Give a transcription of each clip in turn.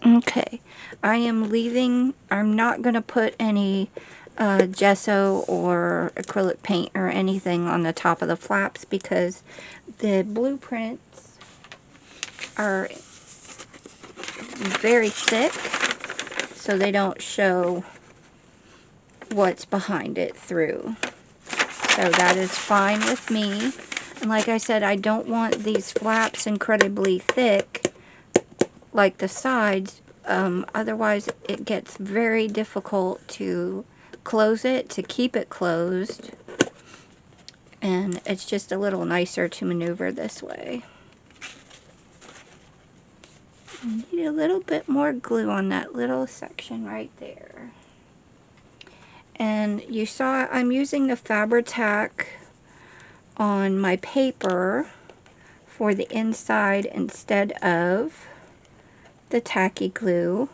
Okay, I am leaving. I'm not going to put any gesso or acrylic paint or anything on the top of the flaps because the blueprints are very thick, so they don't show what's behind it through. So that is fine with me. And like I said, I don't want these flaps incredibly thick like the sides. Otherwise it gets very difficult to close it, to keep it closed. And it's just a little nicer to maneuver this way. I need a little bit more glue on that little section right there. And you saw I'm using the Fabri-Tac on my paper for the inside instead of the tacky glue.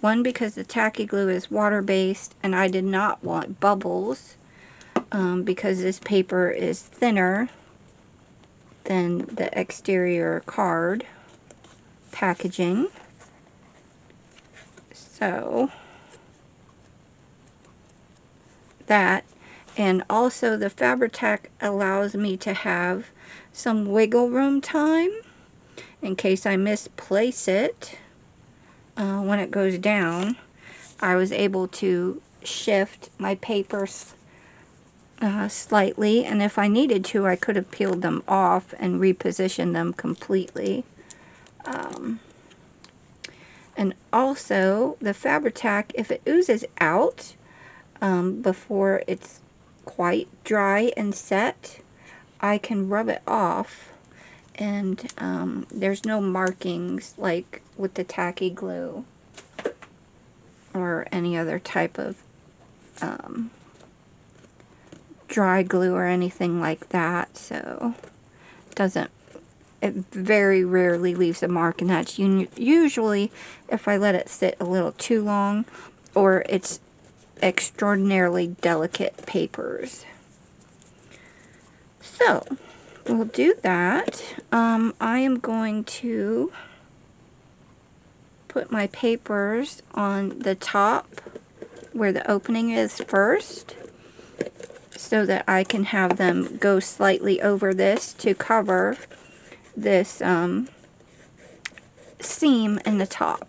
One, because the tacky glue is water-based and I did not want bubbles because this paper is thinner than the exterior card packaging. So that, and also the Fabri-Tac allows me to have some wiggle room time in case I misplace it when it goes down. I was able to shift my papers slightly, and if I needed to, I could have peeled them off and repositioned them completely. And also, the Fabri-Tac, if it oozes out before it's quite dry and set, I can rub it off, and there's no markings like with the tacky glue or any other type of dry glue or anything like that. So it very rarely leaves a mark, and that's usually if I let it sit a little too long or it's extraordinarily delicate papers. So we'll do that. I am going to put my papers on the top where the opening is first, so that I can have them go slightly over this to cover this seam in the top.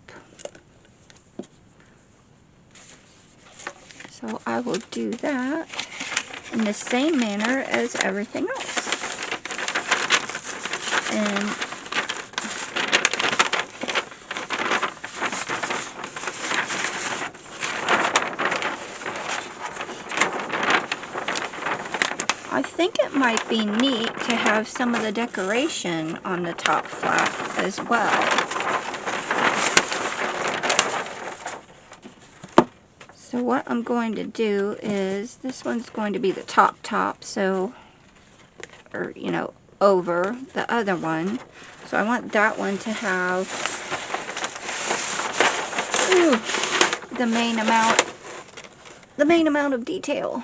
So I will do that in the same manner as everything else. And I think it might be neat to have some of the decoration on the top flap as well. So what I'm going to do is, this one's going to be the top, so, or you know, over the other one. So I want that one to have the main amount of detail.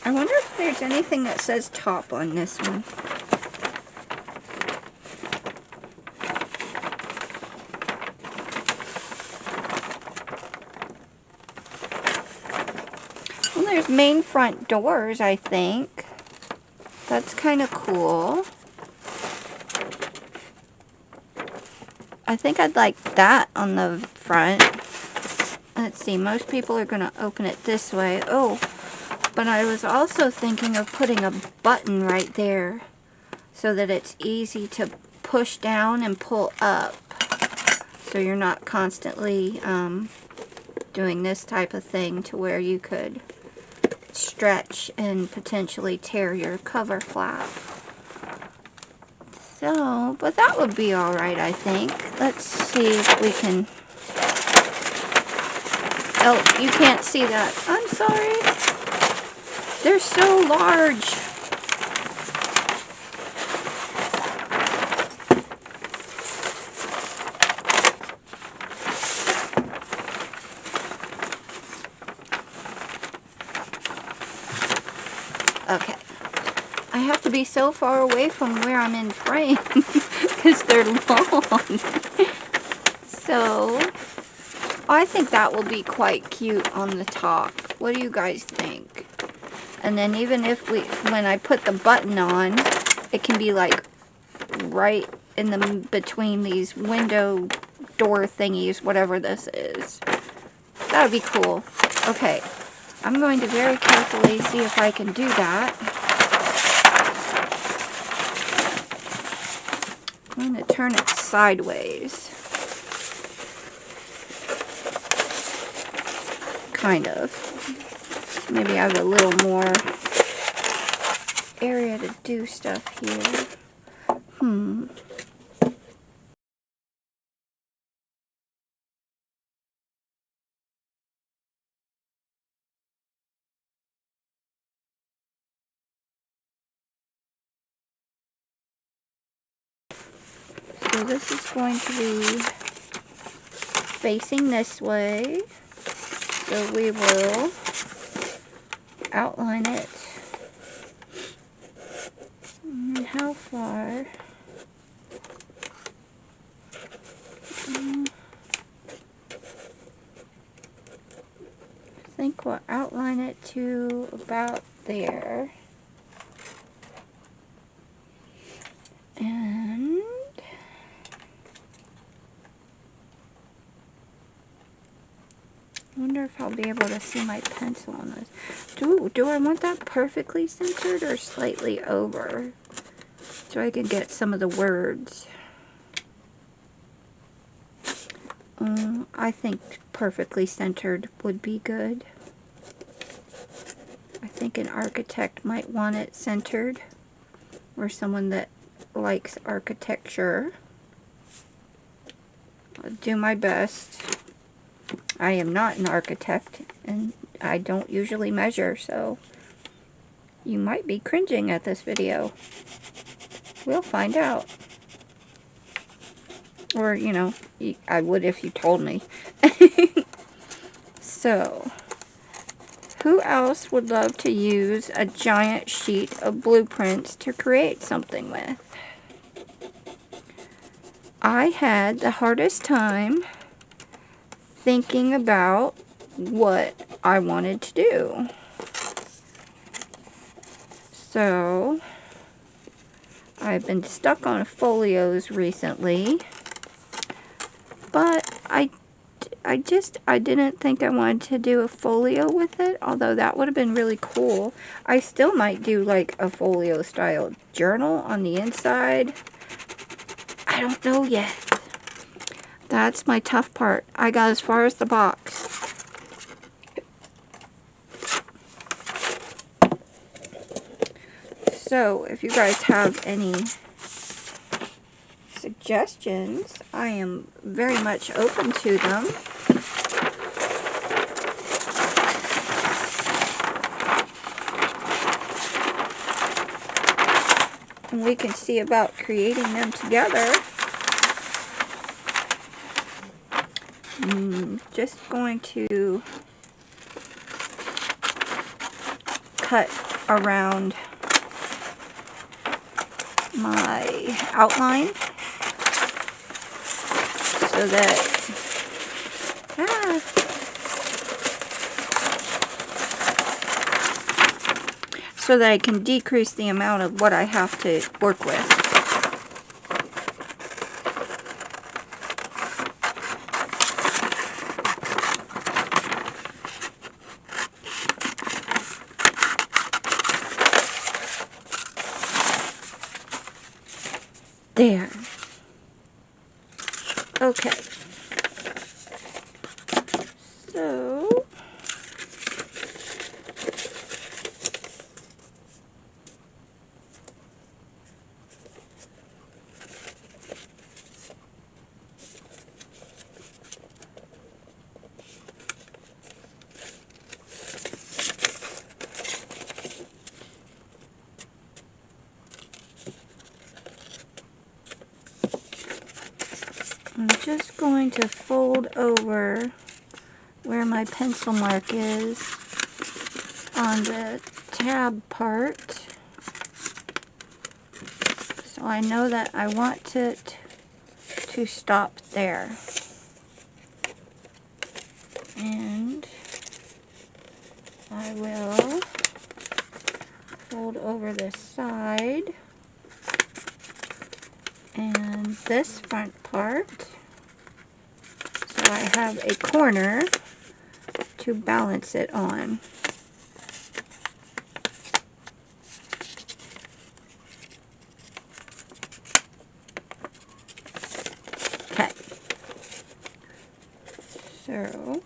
I wonder if there's anything that says top on this one. Well, there's main front doors, I think. That's kind of cool. I think I'd like that on the front. Let's see, most people are going to open it this way. Oh, but I was also thinking of putting a button right there so that it's easy to push down and pull up. So you're not constantly doing this type of thing to where you could stretch and potentially tear your cover flap. So, but that would be alright, I think. Let's see if we can... Oh, you can't see that. I'm sorry. They're so large. have to be so far away from where I'm in frame because they're long. So, I think that will be quite cute on the top. What do you guys think? And then even if when I put the button on, it can be like right in the between these window door thingies, whatever this is. That would be cool. Okay, I'm going to very carefully see if I can do that. I'm going to turn it sideways. Kind of. Maybe I have a little more area to do stuff here. So this is going to be facing this way. So we will outline it. And how far? I think we'll outline it to about there. And I wonder if I'll be able to see my pencil on this. Do I want that perfectly centered or slightly over? So I can get some of the words. I think perfectly centered would be good. I think an architect might want it centered, or someone that likes architecture. I'll do my best. I am not an architect, and I don't usually measure, so you might be cringing at this video. We'll find out. Or, you know, I would if you told me. So, who else would love to use a giant sheet of blueprints to create something with? I had the hardest time thinking about what I wanted to do. So, I've been stuck on folios recently, but I didn't think I wanted to do a folio with it, although that would have been really cool. I still might do like a folio style journal on the inside. I don't know yet. That's my tough part. I got as far as the box. So, if you guys have any suggestions, I am very much open to them. And we can see about creating them together. Just going to cut around my outline so that I can decrease the amount of what I have to work with. There. Okay. So, I'm just going to fold over where my pencil mark is on the tab part. So I know that I want it to stop there. And I will fold over this side and this front part, so I have a corner to balance it on. Okay, so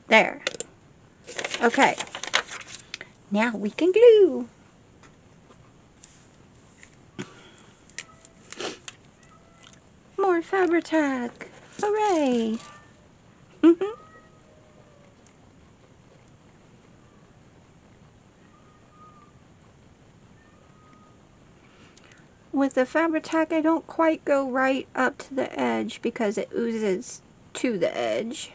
there. Okay, now we can glue. More Fabri-Tac. Hooray! With the Fabri-Tac, I don't quite go right up to the edge because it oozes to the edge.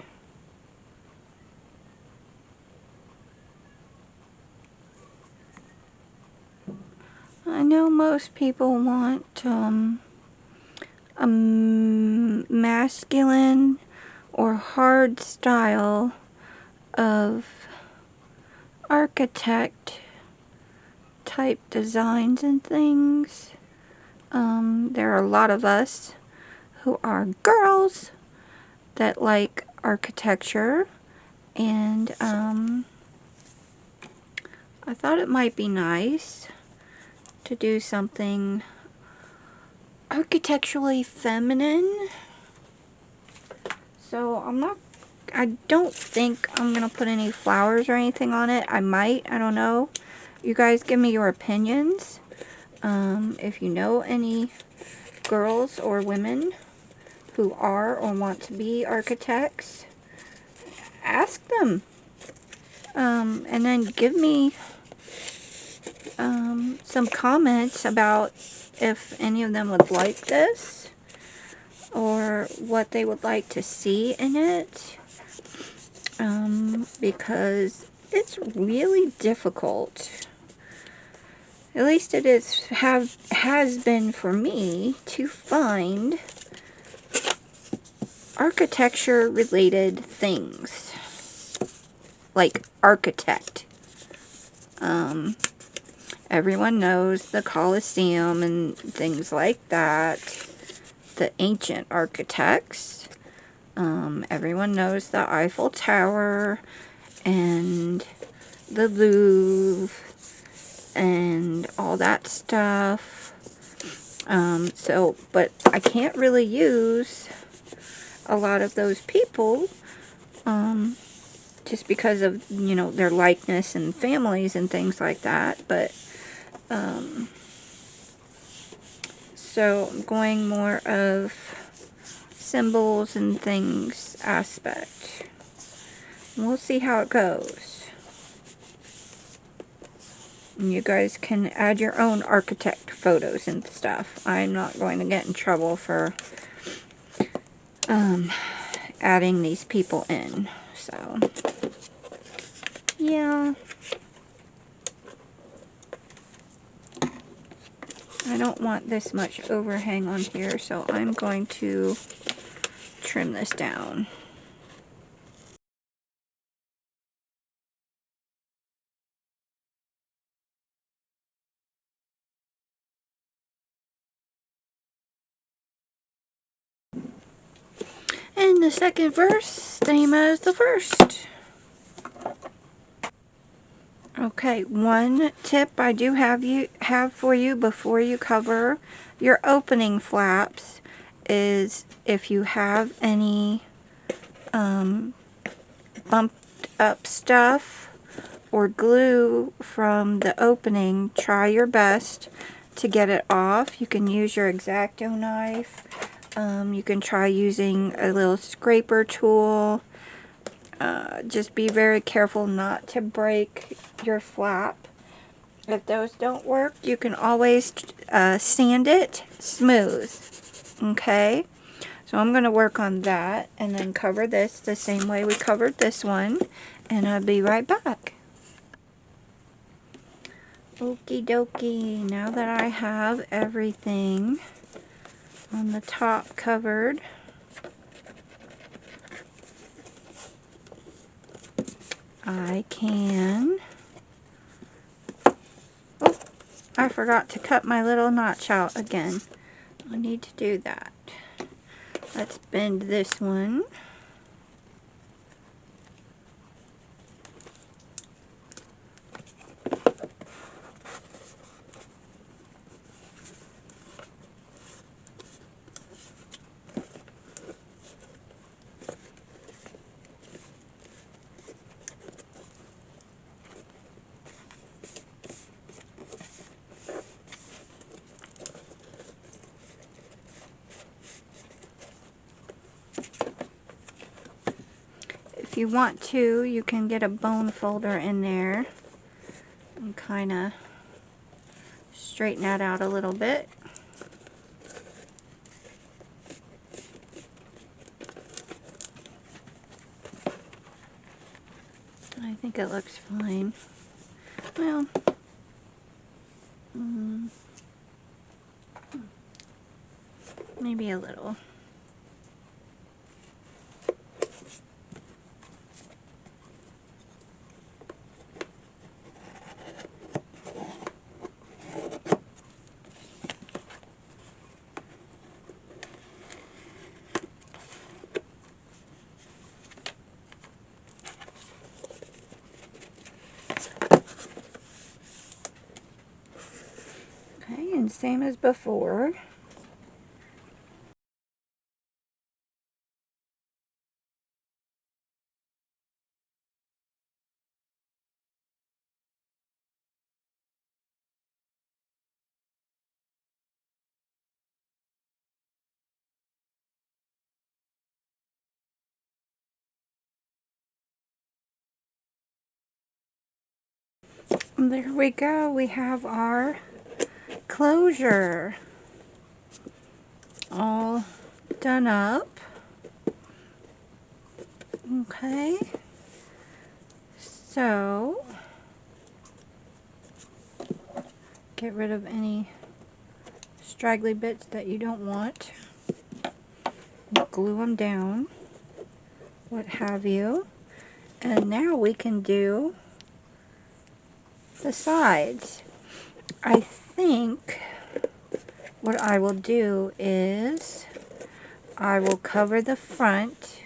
I know most people want a masculine or hard style of architect type designs and things. There are a lot of us who are girls that like architecture, and I thought it might be nice to do something architecturally feminine. So I don't think I'm gonna put any flowers or anything on it. I might, I don't know. You guys give me your opinions. If you know any girls or women who are or want to be architects, ask them. And then give me some comments about if any of them would like this or what they would like to see in it, because it's really difficult, at least it has been for me, to find architecture related things like architect. Everyone knows the Colosseum and things like that, the ancient architects. Everyone knows the Eiffel Tower and the Louvre and all that stuff. But I can't really use a lot of those people, just because of, you know, their likeness and families and things like that. But so I'm going more of symbols and things aspect. We'll see how it goes. And you guys can add your own architect photos and stuff. I'm not going to get in trouble for adding these people in. So yeah. I don't want this much overhang on here, so I'm going to trim this down. And the second verse, same as the first. Okay, one tip I do have for you before you cover your opening flaps is if you have any bumped up stuff or glue from the opening, try your best to get it off. You can use your X-Acto knife. You can try using a little scraper tool. Just be very careful not to break your flap. If those don't work, you can always sand it smooth. Okay? So So I'm going to work on that and then cover this the same way we covered this one. And I'll be right back. Okie dokie, now that I have everything on the top covered, I can, oh, I forgot to cut my little notch out again. I need to do that. Let's bend this one. If you want to, you can get a bone folder in there and kind of straighten that out a little bit. I think it looks fine. Well, maybe a little. Okay, and same as before. There we go. We have our closure all done up. Okay. So, get rid of any straggly bits that you don't want. Glue them down, what have you. And now we can do the sides. I think what I will do is I will cover the front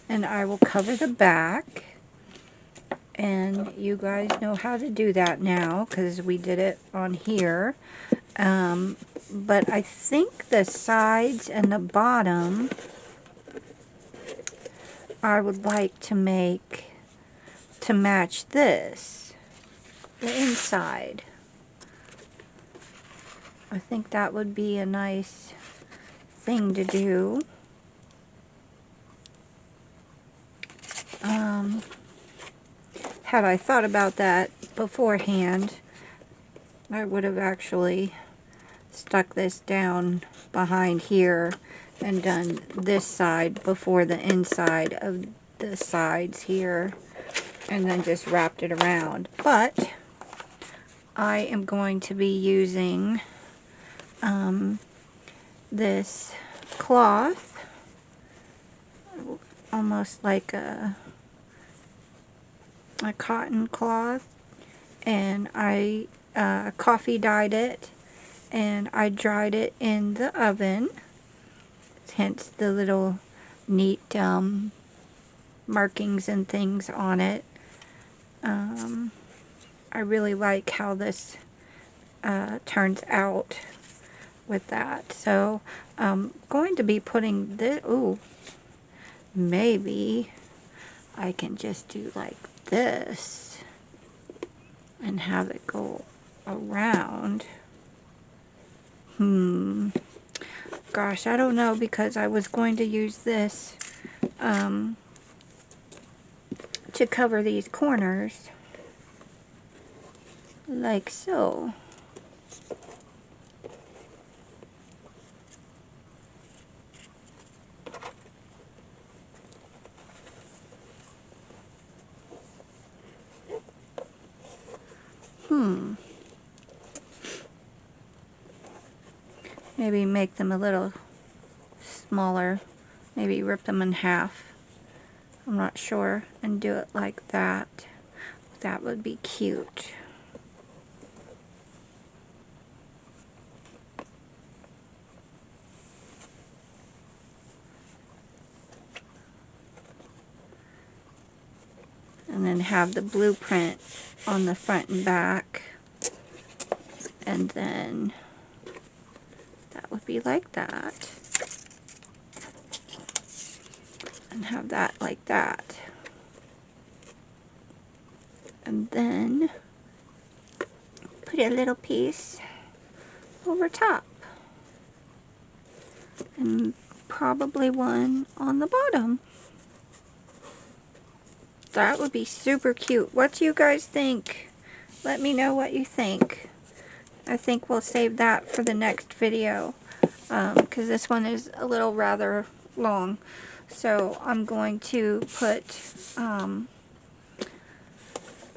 and I will cover the back. And you guys know how to do that now because we did it on here. But I think the sides and the bottom I would like to make to match this, the inside. I think that would be a nice thing to do. Had I thought about that beforehand, I would have actually stuck this down behind here and done this side before the inside of the sides here, and then just wrapped it around. But I am going to be using this cloth, almost like a cotton cloth, and I coffee dyed it and I dried it in the oven, hence the little neat markings and things on it. I really like how this turns out with that. So I'm going to be putting this, ooh, maybe I can just do like this and have it go around. Gosh, I don't know, because I was going to use this to cover these corners like so. Maybe make them a little smaller. Maybe rip them in half. I'm not sure. And do it like that. That would be cute. And then have the blueprint on the front and back. And then that would be like that. And have that like that. And then put a little piece over top. And probably one on the bottom. That would be super cute. What do you guys think? Let me know what you think. I think we'll save that for the next video, because this one is a little rather long. So I'm going to put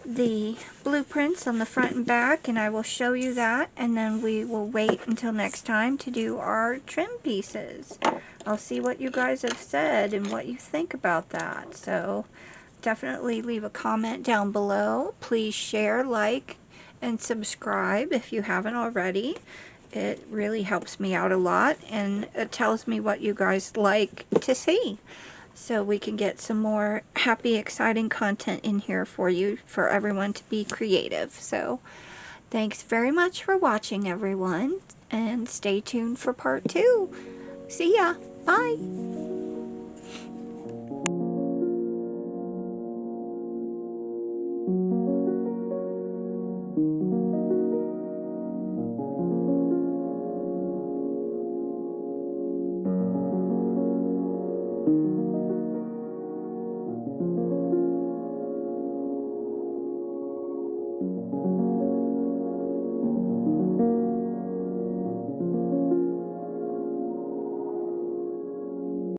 the blueprints on the front and back, and I will show you that, and then we will wait until next time to do our trim pieces. I'll see what you guys have said and what you think about that. So definitely leave a comment down below. Please share, like, and subscribe if you haven't already. It really helps me out a lot, and it tells me what you guys like to see, so we can get some more happy, exciting content in here for you, for everyone to be creative. So thanks very much for watching, everyone, and stay tuned for part 2. See ya. Bye.